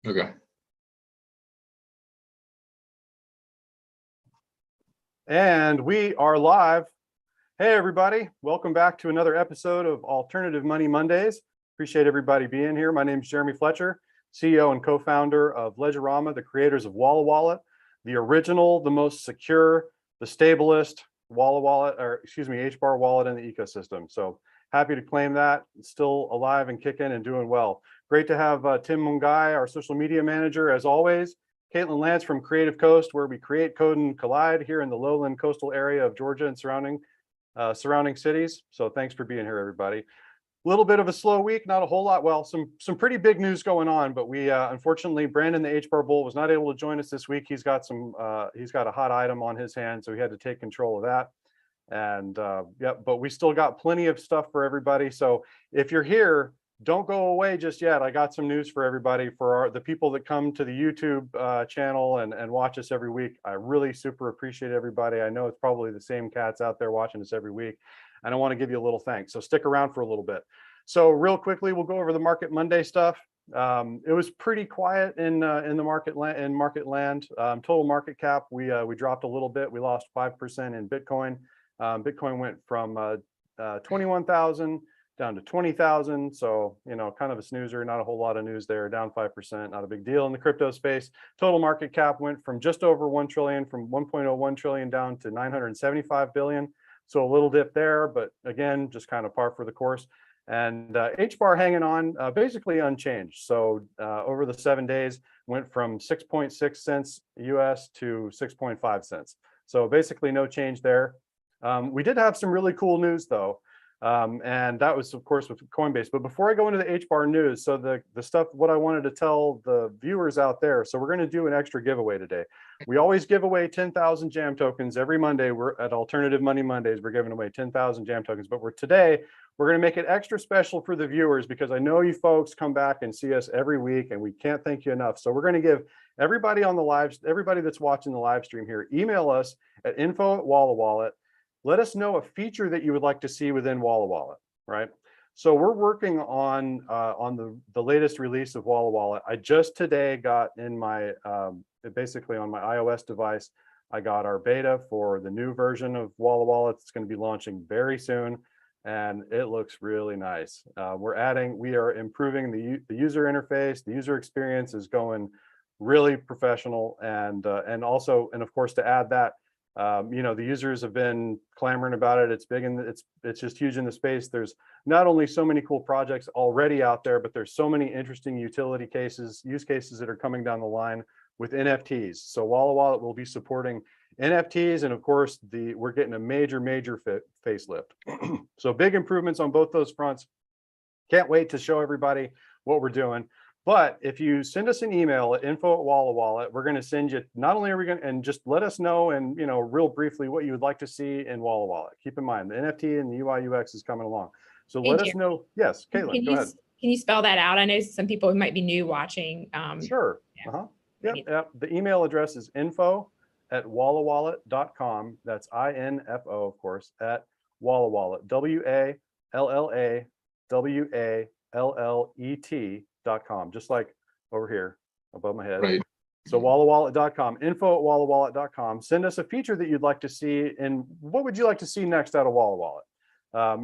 Okay. And we are live. Hey, everybody. Welcome back to another episode of Alternative Money Mondays. Appreciate everybody being here. My name is Jeremy Fletcher, CEO and co-founder of Ledgerama, the creators of Walla Wallet, the original, the most secure, the stablest Walla Wallet, or excuse me, HBAR wallet in the ecosystem. So happy to claim that. It's still alive and kicking and doing well. Great to have Tim Mungai, our social media manager, as always. Caitlin Lance from Creative Coast, where we create, code, and collide here in the lowland coastal area of Georgia and surrounding cities. So thanks for being here, everybody. A little bit of a slow week, not a whole lot. Well, some pretty big news going on, but we unfortunately, Brandon, the HBAR Bull, was not able to join us this week. He's got a hot item on his hand, so he had to take control of that. And yeah, but we still got plenty of stuff for everybody. So if you're here, don't go away just yet. I got some news for everybody, for the people that come to the YouTube channel and watch us every week. I really super appreciate everybody. I know it's probably the same cats out there watching us every week, and I want to give you a little thanks. So stick around for a little bit. So real quickly, we'll go over the Market Monday stuff. It was pretty quiet in the market land. Total market cap, we dropped a little bit. We lost 5% in Bitcoin. Bitcoin went from 21,000 down to 20,000. So, you know, kind of a snoozer, not a whole lot of news there, down 5%, not a big deal in the crypto space. Total market cap went from just over 1 trillion, from 1.01 trillion down to 975 billion. So a little dip there, but again, just kind of par for the course. And HBAR hanging on basically unchanged. So over the 7 days, went from 6.6 cents US to 6.5 cents. So basically no change there. We did have some really cool news though. And that was, of course, with Coinbase. But before I go into the HBAR news, so the stuff, what I wanted to tell the viewers out there, so we're going to do an extra giveaway today. We always give away 10,000 jam tokens every Monday. We're at Alternative Money Mondays. We're giving away 10,000 jam tokens. But today, we're going to make it extra special for the viewers, because I know you folks come back and see us every week, and we can't thank you enough. So we're going to give everybody on the live, everybody that's watching the live stream here, email us at info@Walla Wallet. Let us know a feature that you would like to see within Walla Wallet, right? So we're working on the latest release of Walla Wallet. I just today got in my, basically on my iOS device, I got our beta for the new version of Walla Wallet. It's going to be launching very soon, and it looks really nice. We are improving the user interface. The user experience is going really professional, and of course, to add that, you know, the users have been clamoring about it. It's big, and it's just huge in the space. There's not only so many cool projects already out there, but there's so many interesting utility cases, use cases that are coming down the line with NFTs. So Walla Wallet will be supporting NFTs, and of course, we're getting a major facelift. So big improvements on both those fronts. Can't wait to show everybody what we're doing. But if you send us an email at info@Walla Wallet, we're going to send you, not only are we going to, and just let us know, and, you know, real briefly what you would like to see in Walla Wallet. Keep in mind, the NFT and the UI UX is coming along. So let us know. Yes, Caitlin, go ahead. Can you spell that out? I know some people who might be new watching. Sure. Yep. The email address is info@wallawallet.com. That's INFO, of course, at Walla Wallet, WALLAWALLET.com, just like over here above my head. Right. So wallawallet.com, info@wallawallet.com. Send us a feature that you'd like to see, and what would you like to see next out of Walla Wallet?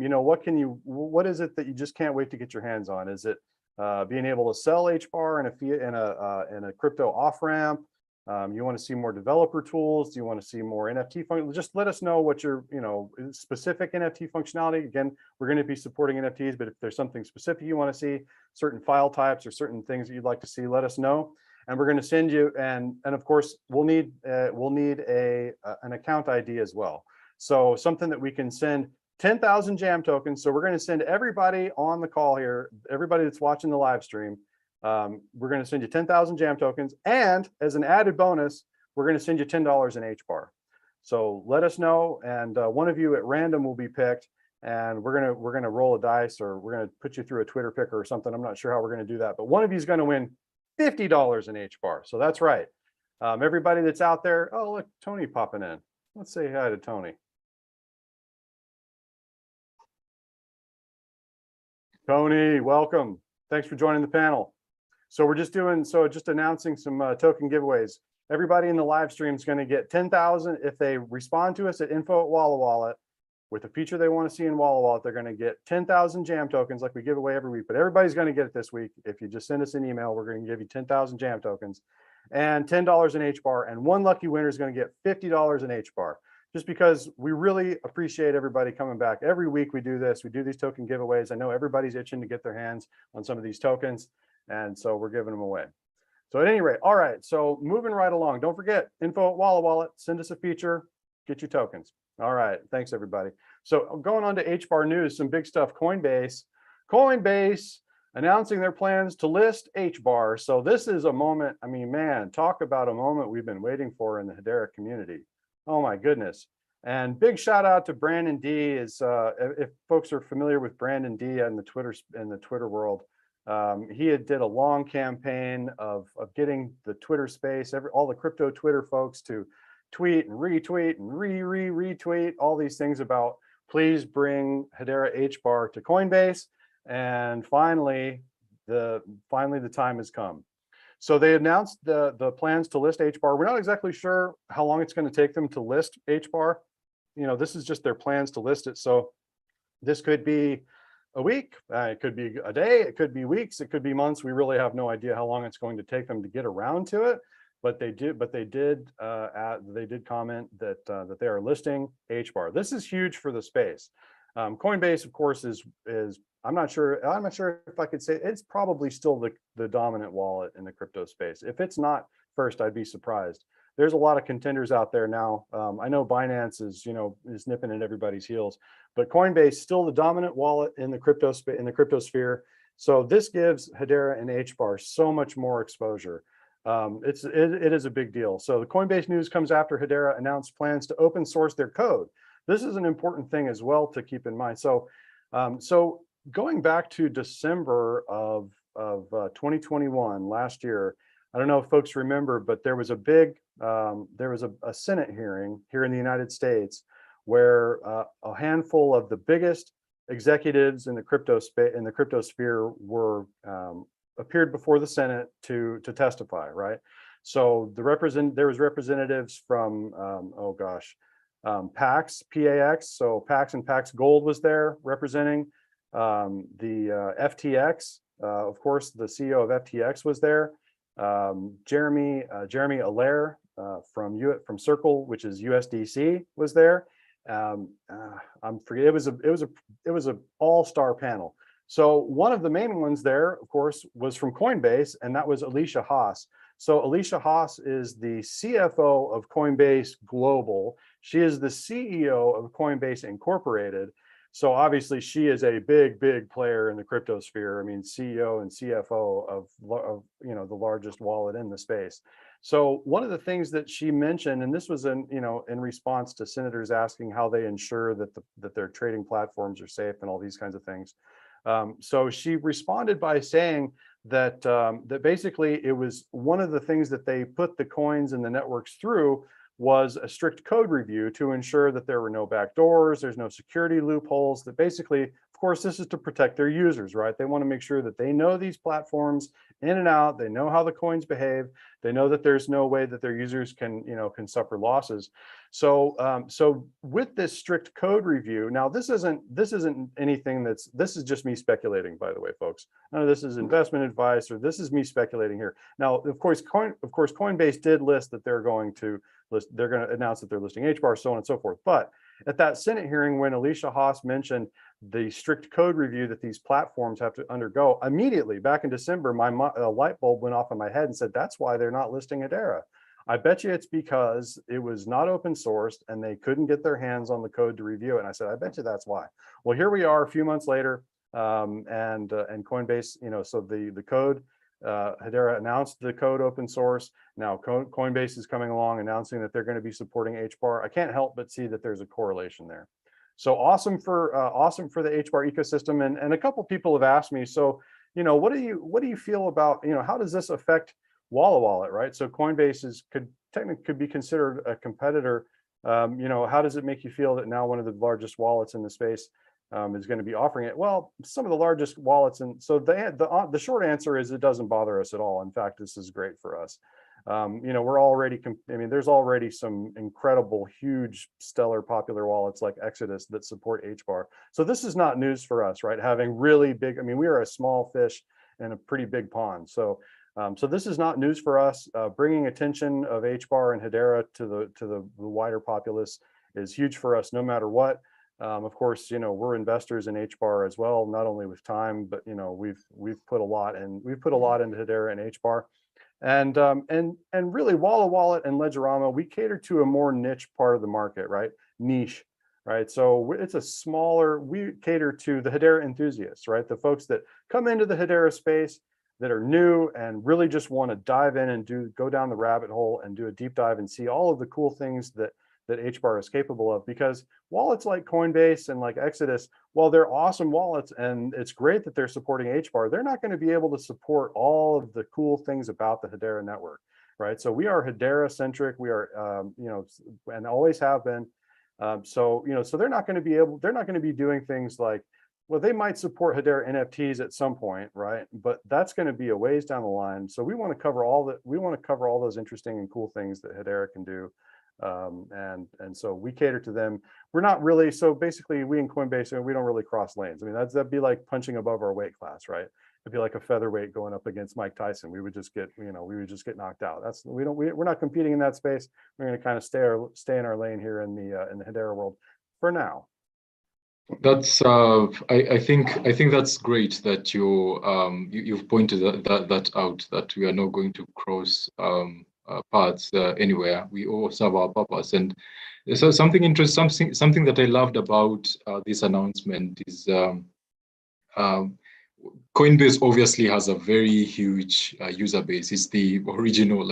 You know, what is it that you just can't wait to get your hands on? Is it being able to sell HBAR in a crypto off ramp? You want to see more developer tools? Do you want to see more NFT functions? Just let us know what your, you know, specific NFT functionality. Again, we're going to be supporting NFTs, but if there's something specific you want to see, certain file types or certain things that you'd like to see, let us know, and we're going to send you. And of course, we'll need an account ID as well. So something that we can send 10,000 jam tokens. So we're going to send everybody on the call here, everybody that's watching the live stream. We're going to send you 10,000 jam tokens, and as an added bonus, we're going to send you $10 in HBAR. So let us know, and one of you at random will be picked, and we're gonna roll a dice, or we're going to put you through a Twitter picker or something. I'm not sure how we're going to do that, but one of you is going to win $50 in HBAR. So that's right. Everybody that's out there. Oh, look, Tony popping in. Let's say hi to Tony. Tony, welcome. Thanks for joining the panel. So we're just announcing some token giveaways. Everybody in the live stream is going to get 10,000 if they respond to us at info@Walla Wallet with a feature they want to see in Walla Wallet. They're going to get 10,000 jam tokens like we give away every week, but everybody's going to get it this week. If you just send us an email, we're going to give you 10,000 jam tokens and $10 in HBAR, and one lucky winner is going to get $50 in HBAR. Just because we really appreciate everybody coming back. Every week we do this, we do these token giveaways. I know everybody's itching to get their hands on some of these tokens, and so we're giving them away. So at any rate, all right, so moving right along. Don't forget, info@Walla Wallet, send us a feature, get your tokens. All right, thanks everybody. So going on to HBAR news, some big stuff. Coinbase announcing their plans to list HBAR. So this is a moment, I mean, man, talk about a moment we've been waiting for in the Hedera community. Oh my goodness. And big shout out to Brandon D. If folks are familiar with Brandon D in the Twitter world, he did a long campaign of getting the Twitter space, all the crypto Twitter folks to tweet and retweet and retweet all these things about please bring Hedera HBAR to Coinbase. And finally the time has come. So they announced the plans to list HBAR. We're not exactly sure how long it's going to take them to list HBAR. You know, this is just their plans to list it. So this could be a week, it could be a day, it could be weeks, it could be months. We really have no idea how long it's going to take them to get around to it. But they did comment that they are listing HBAR. This is huge for the space. Coinbase, of course, is I'm not sure if I could say it's probably still the dominant wallet in the crypto space. If it's not first, I'd be surprised. There's a lot of contenders out there now. I know Binance is nipping at everybody's heels, but Coinbase still the dominant wallet in the crypto sphere. So this gives Hedera and HBAR so much more exposure. It is a big deal. So the Coinbase news comes after Hedera announced plans to open source their code. This is an important thing as well to keep in mind. So going back to December of 2021, last year, I don't know if folks remember, but there was a Senate hearing here in the United States where a handful of the biggest executives in the crypto sphere were appeared before the Senate to testify, right? So there was representatives from PAX, PAX. So PAX and PAX Gold was there representing the FTX. Of course, the CEO of FTX was there. Jeremy Allaire from Circle, which is USDC, was there. I'm forgetting. It was a all-star panel. So one of the main ones there, of course, was from Coinbase, and that was Alicia Haas. So Alicia Haas is the CFO of Coinbase Global. She is the CEO of Coinbase Incorporated. So obviously she is a big player in the crypto sphere. I mean, CEO and CFO of the largest wallet in the space. So one of the things that she mentioned, and this was in response to senators asking how they ensure that their trading platforms are safe and all these kinds of things. So she responded by saying that basically it was one of the things that they put the coins and the networks through was a strict code review to ensure that there were no backdoors, there's no security loopholes, that basically, of course, this is to protect their users, right? They want to make sure that they know these platforms in and out, they know how the coins behave, they know that there's no way that their users can suffer losses. So so with this strict code review, now this isn't anything this is just me speculating, by the way, folks. None of this is investment advice, or this is me speculating here. Now, of course, Coinbase did list that they're going to announce that they're listing HBAR, so on and so forth. But at that Senate hearing, when Alicia Haas mentioned the strict code review that these platforms have to undergo, immediately back in December, my light bulb went off in my head and said, that's why they're not listing Hedera. I bet you it's because it was not open sourced and they couldn't get their hands on the code to review it. And I said, I bet you that's why. Well, here we are a few months later, and Coinbase, so the code, Hedera announced the code open source. Now Coinbase is coming along announcing that they're going to be supporting HBAR. I can't help but see that there's a correlation there. So awesome for the HBAR ecosystem. And a couple people have asked me, so what do you feel about how does this affect Walla Wallet, right? So Coinbase could be considered a competitor. How does it make you feel that now one of the largest wallets in the space is going to be offering it. Well, some of the largest wallets, and so the short answer is it doesn't bother us at all. In fact, this is great for us. We're already, there's already some incredible, huge, stellar, popular wallets like Exodus that support HBAR. So this is not news for us, right? Having really big, we are a small fish in a pretty big pond. So this is not news for us. Bringing attention of HBAR and Hedera to the wider populace is huge for us, no matter what. Of course, we're investors in HBAR as well, not only with time, but we've put a lot into Hedera and HBAR. And really, Walla Wallet and Ledgerama, we cater to a more niche part of the market, right? Niche, right? So it's a smaller, we cater to the Hedera enthusiasts, right? The folks that come into the Hedera space that are new and really just want to dive in and go down the rabbit hole and do a deep dive and see all of the cool things that HBAR is capable of. Because wallets like Coinbase and like Exodus, while they're awesome wallets and it's great that they're supporting HBAR, they're not going to be able to support all of the cool things about the Hedera network, right? So we are Hedera centric. We are, and always have been. So they're not going to be doing things like, well, they might support Hedera NFTs at some point, right? But that's going to be a ways down the line. So we want to cover all those interesting and cool things that Hedera can do. And so we cater to them. We're not really, so basically we in Coinbase, we don't really cross lanes. That'd be like punching above our weight class, right? It'd be like a featherweight going up against Mike Tyson. We would just get knocked out. We're not competing in that space. We're going to kind of stay in our lane here in the Hedera world for now. That's I think that's great that you've pointed that out, that we are not going to cross paths anywhere. We all serve our purpose. And so something interesting, something that I loved about this announcement is Coinbase obviously has a very huge user base. It's the original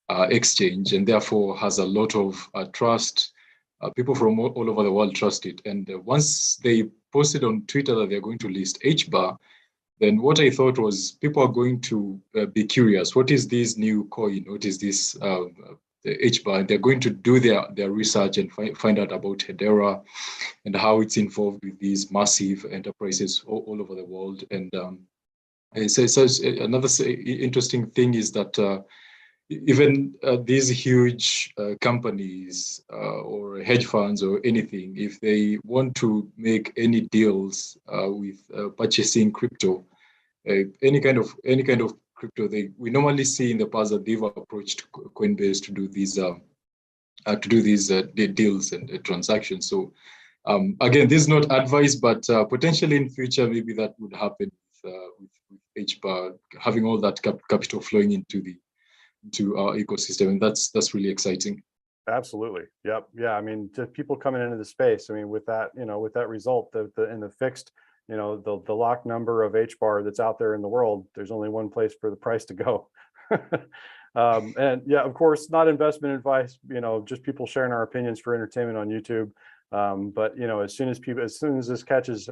exchange, and therefore has a lot of trust. People from all over the world trust it. And once they posted on Twitter that they're going to list HBAR, then what I thought was people are going to be curious. What is this new coin? What is this the HBAR? They're going to do their research and find out about Hedera and how it's involved with these massive enterprises all over the world. And so another interesting thing is that even these huge companies or hedge funds or anything, if they want to make any deals with purchasing crypto, any kind of crypto, we normally see in the past that they've approached Coinbase to do these deals and transactions. So again, this is not advice, but potentially in future maybe that would happen with HBAR, having all that capital flowing into our ecosystem, and that's really exciting. Absolutely. Yep. Yeah. To people coming into the space, with that, with that result, the fixed, the locked number of HBAR that's out there in the world, there's only one place for the price to go. And yeah, of course, not investment advice, just people sharing our opinions for entertainment on YouTube. But as soon as this catches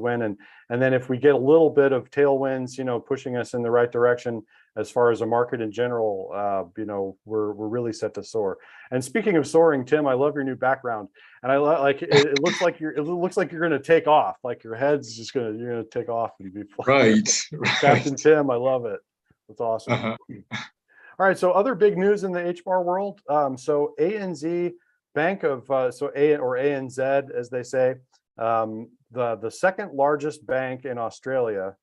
wind, and then if we get a little bit of tailwinds, pushing us in the right direction as far as the market in general, we're really set to soar. And speaking of soaring, Tim, I love your new background, and I like it looks like you're going to take off, like your head's you're going to take off and be right. Captain Tim. I love it. That's awesome. All right, so other big news in the HBAR world. So ANZ Bank of ANZ, as they say, the second largest bank in Australia,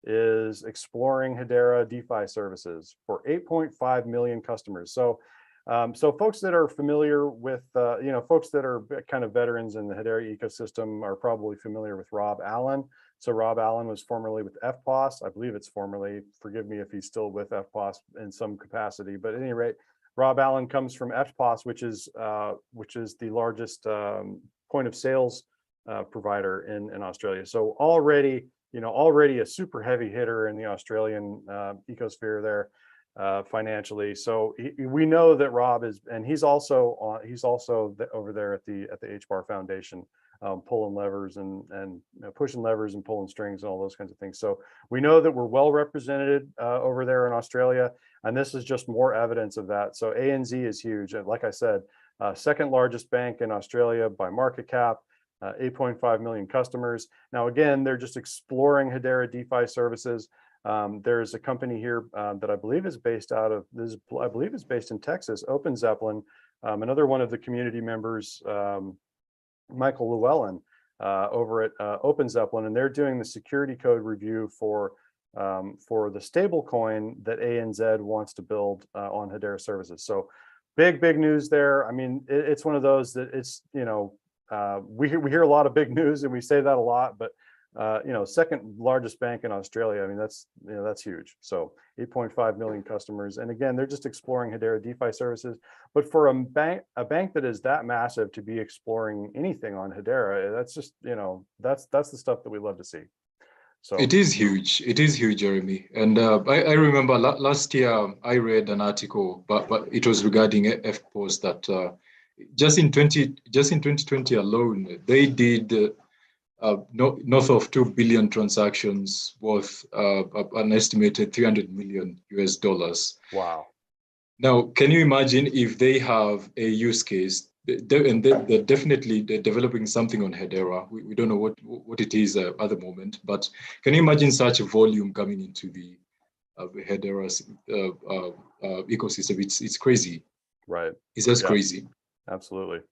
is exploring Hedera DeFi services for 8.5 million customers. So folks that are familiar with, folks that are kind of veterans in the Hedera ecosystem are probably familiar with Rob Allen. So Rob Allen was formerly with EFTPOS. I believe it's formerly, forgive me if he's still with EFTPOS in some capacity, but at any rate, Rob Allen comes from EFTPOS, which is the largest point of sales provider in Australia. So already a super heavy hitter in the Australian ecosphere there financially. So we know that Rob is, and he's also over there at the HBAR Foundation, pulling levers and pushing levers and pulling strings and all those kinds of things. So we know that we're well represented over there in Australia, and this is just more evidence of that. So ANZ is huge, and like I said, second largest bank in Australia by market cap. 8.5 million customers. Now, again, they're just exploring Hedera DeFi services. There's a company here that I believe is based out of I believe is based in Texas, Open Zeppelin. Another one of the community members, Michael Llewellyn, over at Open Zeppelin, and they're doing the security code review for the stable coin that ANZ wants to build on Hedera services. So big news there. I mean, it's one of those that it's, we hear a lot of big news and we say that a lot, but second largest bank in Australia. I mean, that's huge. So 8.5 million customers. And again, they're just exploring Hedera DeFi services. But for a bank that is that massive to be exploring anything on Hedera, that's just, that's the stuff that we love to see. So it is huge. It is huge, Jeremy. And I remember last year I read an article, but it was regarding EFTPOS that just in 2020 alone, they did north of 2 billion transactions worth an estimated $300 million US. Wow. Now, can you imagine if they have a use case? And they're definitely developing something on Hedera. We don't know what it is at the moment, but can you imagine such a volume coming into the Hedera's ecosystem? It's crazy. Right. It's just crazy. Absolutely.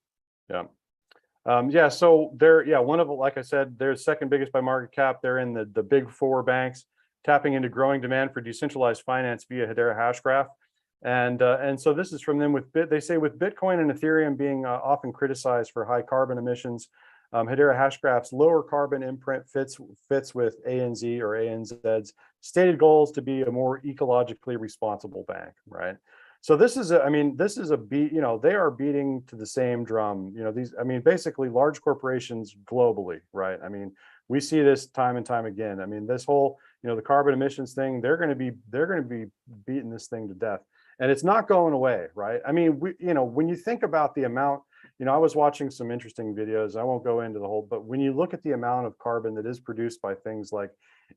Yeah. So they're, one of, like I said, they're second biggest by market cap. They're in the big four banks, tapping into growing demand for decentralized finance via Hedera Hashgraph. And so this is from them they say with Bitcoin and Ethereum being often criticized for high carbon emissions, Hedera Hashgraph's lower carbon imprint fits with ANZ or ANZ's stated goals to be a more ecologically responsible bank, right? So this is a beat, they are beating to the same drum, basically large corporations globally, right? I mean, we see this time and time again. I mean, this whole, the carbon emissions thing, they're going to be beating this thing to death. And it's not going away, right? I mean, when you think about the amount, I was watching some interesting videos. I won't go into the whole, but when you look at the amount of carbon that is produced by things like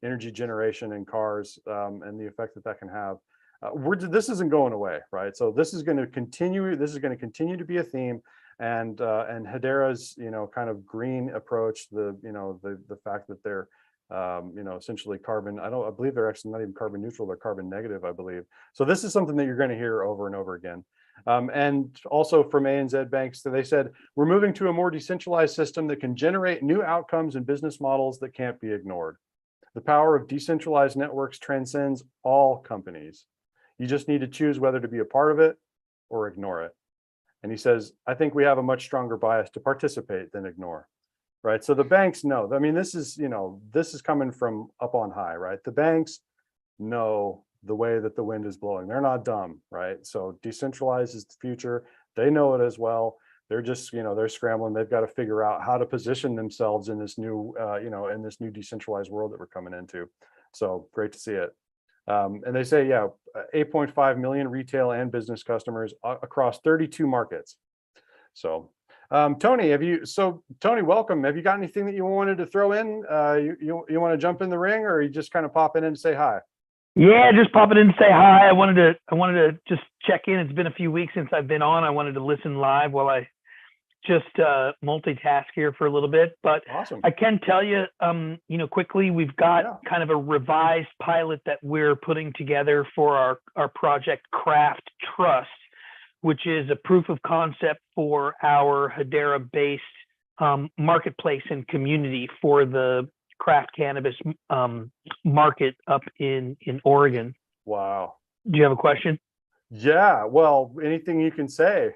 energy generation in cars and the effect that can have, this isn't going away, right? So this is going to continue. This is going to continue to be a theme, and Hedera's kind of green approach, the fact that they're essentially carbon. I believe they're actually not even carbon neutral, they're carbon negative, I believe. So this is something that you're going to hear over and over again. And also from ANZ banks, they said, we're moving to a more decentralized system that can generate new outcomes and business models that can't be ignored. The power of decentralized networks transcends all companies. You just need to choose whether to be a part of it or ignore it. And he says, I think we have a much stronger bias to participate than ignore. Right. So the banks know. I mean, this is coming from up on high, right? The banks know the way that the wind is blowing. They're not dumb, right? So decentralized is the future. They know it as well. They're just, they're scrambling. They've got to figure out how to position themselves in this new, in this new decentralized world that we're coming into. So great to see it. And they say, 8.5 million retail and business customers across 32 markets. So Tony, Tony, welcome. Have you got anything that you wanted to throw in? You want to jump in the ring, or are you just kind of popping in to say hi? Yeah, just popping in to say hi. I wanted to just check in. It's been a few weeks since I've been on. I wanted to listen live while I just multitask here for a little bit. But awesome. I can tell you, quickly, we've got kind of a revised pilot that we're putting together for our project Craft Trust, which is a proof of concept for our Hedera-based marketplace and community for the craft cannabis market up in Oregon. Wow. Do you have a question? Yeah. Well, anything you can say.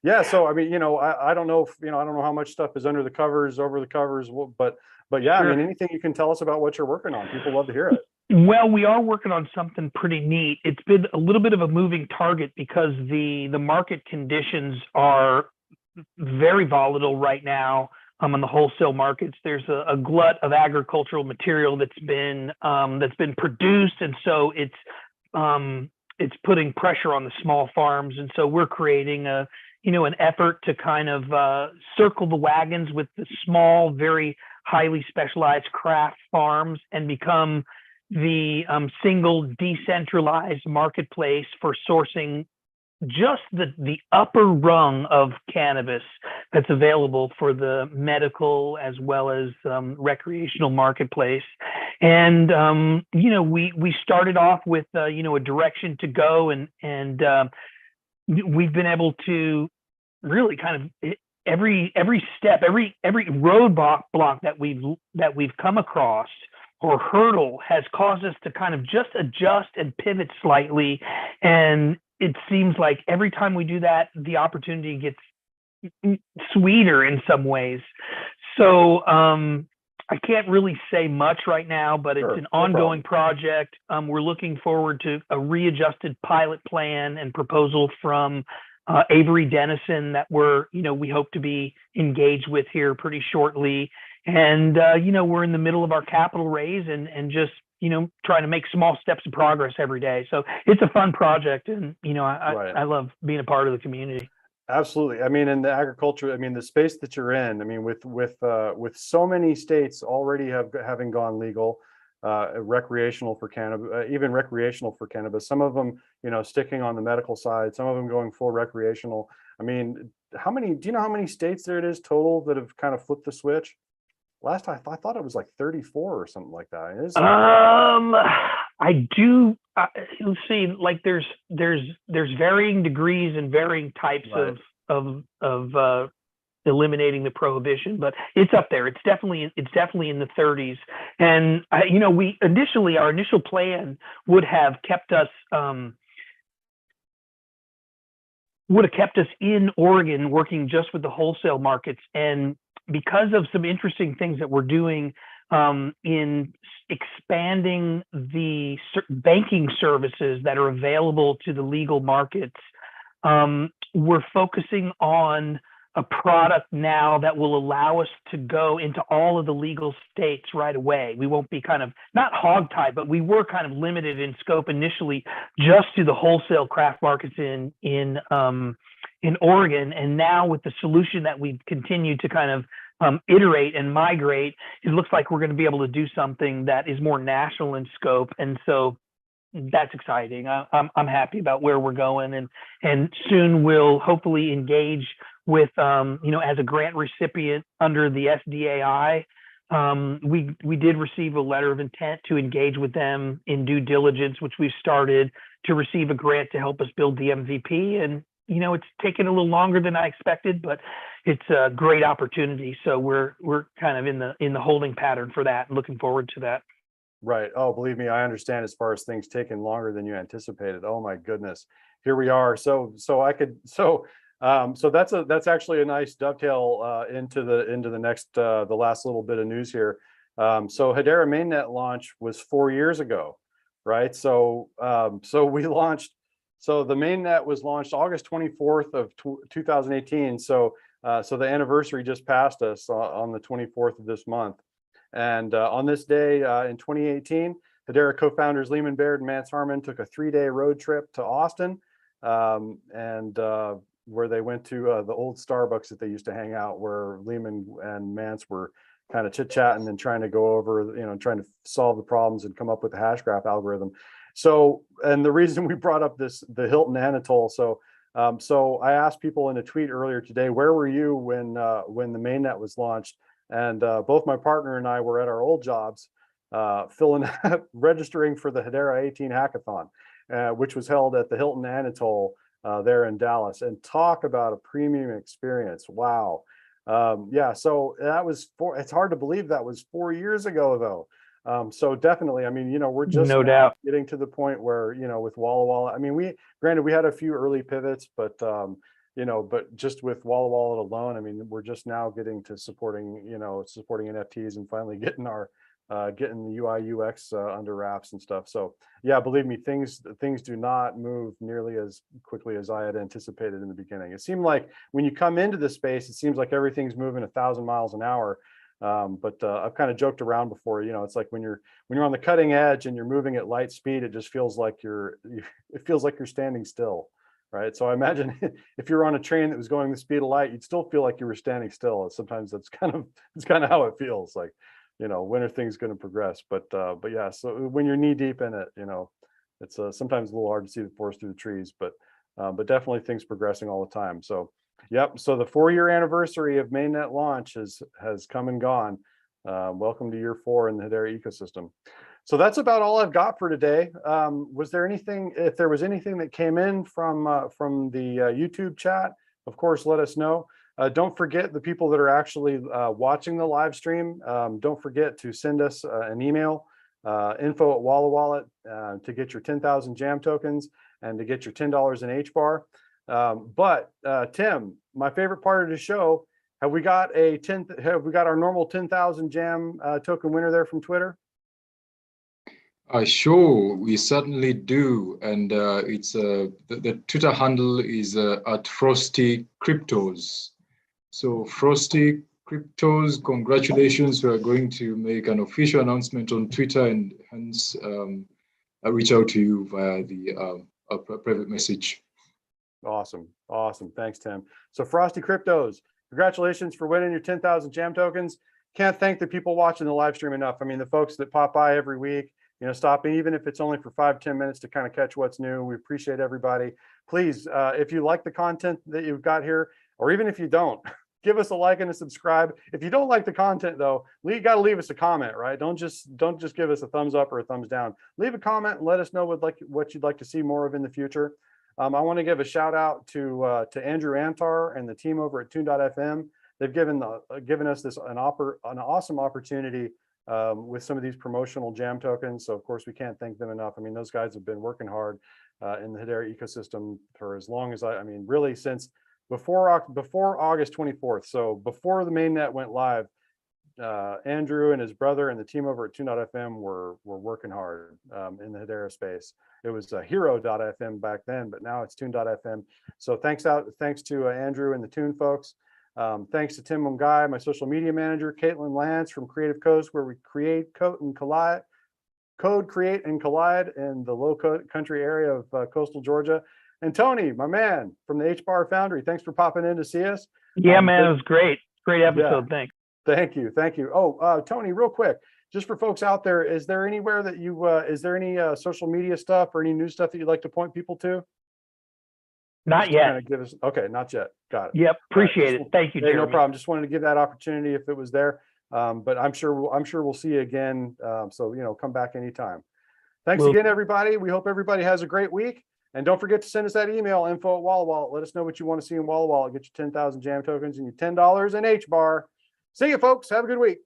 Yeah. So I don't know if I don't know how much stuff is under the covers, over the covers, but yeah, Sure. I mean, anything you can tell us about what you're working on. People love to hear it. Well, we are working on something pretty neat. It's been a little bit of a moving target because the market conditions are very volatile right now on the wholesale markets. There's a glut of agricultural material that's been produced, and so it's putting pressure on the small farms. And so we're creating an effort to kind of circle the wagons with the small, very highly specialized craft farms and become the single decentralized marketplace for sourcing just the upper rung of cannabis that's available for the medical as well as recreational marketplace. And we started off with a direction to go, and we've been able to really kind of every step, every roadblock that we've come across or hurdle has caused us to kind of just adjust and pivot slightly. And it seems like every time we do that, the opportunity gets sweeter in some ways. So I can't really say much right now, but it's an ongoing project. We're looking forward to a readjusted pilot plan and proposal from Avery Dennison that we hope to be engaged with here pretty shortly. And, we're in the middle of our capital raise and just, trying to make small steps of progress every day. So it's a fun project, and, I love being a part of the community. Absolutely. I mean, in the agriculture, I mean, the space that you're in, I mean, with so many states already having gone legal, recreational for cannabis, even recreational for cannabis, some of them, sticking on the medical side, some of them going full recreational. I mean, do you know how many states there it is total that have kind of flipped the switch? Last time I thought it was like 34 or something like that. I do. Let's see. Like there's varying degrees and varying types of eliminating the prohibition, but it's up there. It's definitely in the 30s. And our initial plan would have kept us in Oregon, working just with the wholesale markets. And because of some interesting things that we're doing in expanding the banking services that are available to the legal markets, we're focusing on a product now that will allow us to go into all of the legal states right away. We won't be kind of not hogtied, but we were kind of limited in scope initially just to the wholesale craft markets in Oregon. And now with the solution that we've continued to kind of iterate and migrate, it looks like we're going to be able to do something that is more national in scope. And so that's exciting. I'm happy about where we're going, and soon we'll hopefully engage with, as a grant recipient under the SDAI. We did receive a letter of intent to engage with them in due diligence, which we've started to receive a grant to help us build the MVP. And, it's taken a little longer than I expected, but it's a great opportunity. So we're kind of in the holding pattern for that and looking forward to that. Right. Oh, believe me, I understand as far as things taking longer than you anticipated. Oh my goodness. Here we are. So that's actually a nice dovetail into the next the last little bit of news here. So Hedera mainnet launch was 4 years ago, right? So we launched. So the mainnet was launched August 24th of 2018. So the anniversary just passed us on the 24th of this month. And on this day in 2018, Hedera co-founders Lehman Baird and Mance Harmon took a 3-day road trip to Austin, where they went to the old Starbucks that they used to hang out, where Lehman and Mance were kind of chit-chatting and trying to go over, trying to solve the problems and come up with the hash graph algorithm. So, and the reason we brought up the Hilton Anatole, so I asked people in a tweet earlier today, where were you when the mainnet was launched? And both my partner and I were at our old jobs, registering for the Hedera 18 hackathon, which was held at the Hilton Anatole there in Dallas. And talk about a premium experience. Wow. Yeah, so that was it's hard to believe that was 4 years ago, though. So definitely, I mean, we're just no doubt getting to the point where, with Walla Walla, I mean, we had a few early pivots, but but just with Walla Walla alone, I mean, we're just now getting to supporting NFTs and finally getting getting the UI UX under wraps and stuff. So yeah, believe me, things do not move nearly as quickly as I had anticipated in the beginning. It seemed like when you come into the space, it seems like everything's moving 1,000 miles an hour. But I've kind of joked around before, it's like when you're on the cutting edge and you're moving at light speed, it just feels like you're standing still, right? So I imagine if you're on a train that was going the speed of light, you'd still feel like you were standing still. Sometimes it's kind of how it feels like, when are things going to progress? But yeah, so when you're knee deep in it, it's sometimes a little hard to see the forest through the trees, but but definitely things progressing all the time. So, yep. So the 4-year anniversary of mainnet launch has come and gone. Welcome to year 4 in the Hedera ecosystem. So that's about all I've got for today. Was there anything, if there was anything that came in from the YouTube chat, of course, let us know. Don't forget, the people that are actually watching the live stream, don't forget to send us an email, info@Walla Wallet, to get your 10,000 jam tokens and to get your $10 in HBAR. But Tim, my favorite part of the show, have we got our normal 10,000 jam token winner there from Twitter? Sure, we certainly do, and it's the Twitter handle is at Frosty Cryptos. So Frosty Cryptos, congratulations! We are going to make an official announcement on Twitter, and hence I'll reach out to you via the private message. Awesome. Thanks, Tim. So Frosty Cryptos, congratulations for winning your 10,000 jam tokens. Can't thank the people watching the live stream enough. I mean, the folks that pop by every week, stopping, even if it's only for 5-10 minutes to kind of catch what's new. We appreciate everybody. Please, if you like the content that you've got here, or even if you don't, give us a like and a subscribe. If you don't like the content though, you got to leave us a comment, right? Don't just give us a thumbs up or a thumbs down. Leave a comment and let us know what you'd like to see more of in the future. I want to give a shout out to Andrew Antar and the team over at Tune.fm. They've given us an awesome opportunity with some of these promotional jam tokens. So of course we can't thank them enough. I mean, those guys have been working hard in the Hedera ecosystem for as long as really since before August 24th. So before the mainnet went live, Andrew and his brother and the team over at Tune.fm were working hard in the Hedera space. It was Hero.fm back then, but now it's Tune.fm. So thanks to Andrew and the Tune folks. Thanks to Tim Mungai, my social media manager, Caitlin Lance from Creative Coast, where we create, create, and collide in the low country area of coastal Georgia. And Tony, my man from the HBAR Foundry, thanks for popping in to see us. Yeah, man, it was great. Great episode. Yeah. Thanks. Thank you. Oh, Tony, real quick, just for folks out there, is there anywhere that is there any social media stuff or any new stuff that you'd like to point people to? Not yet. Kind of give us, okay, not yet. Got it. Yep, appreciate it. Thank you, Jeremy. No problem. Just wanted to give that opportunity if it was there. But I'm sure we'll see you again. So come back anytime. Thanks again, everybody. We hope everybody has a great week. And don't forget to send us that email, info@Walla Wallet. Let us know what you want to see in Walla Wallet. Get your 10,000 jam tokens and your $10 in HBAR. See you, folks. Have a good week.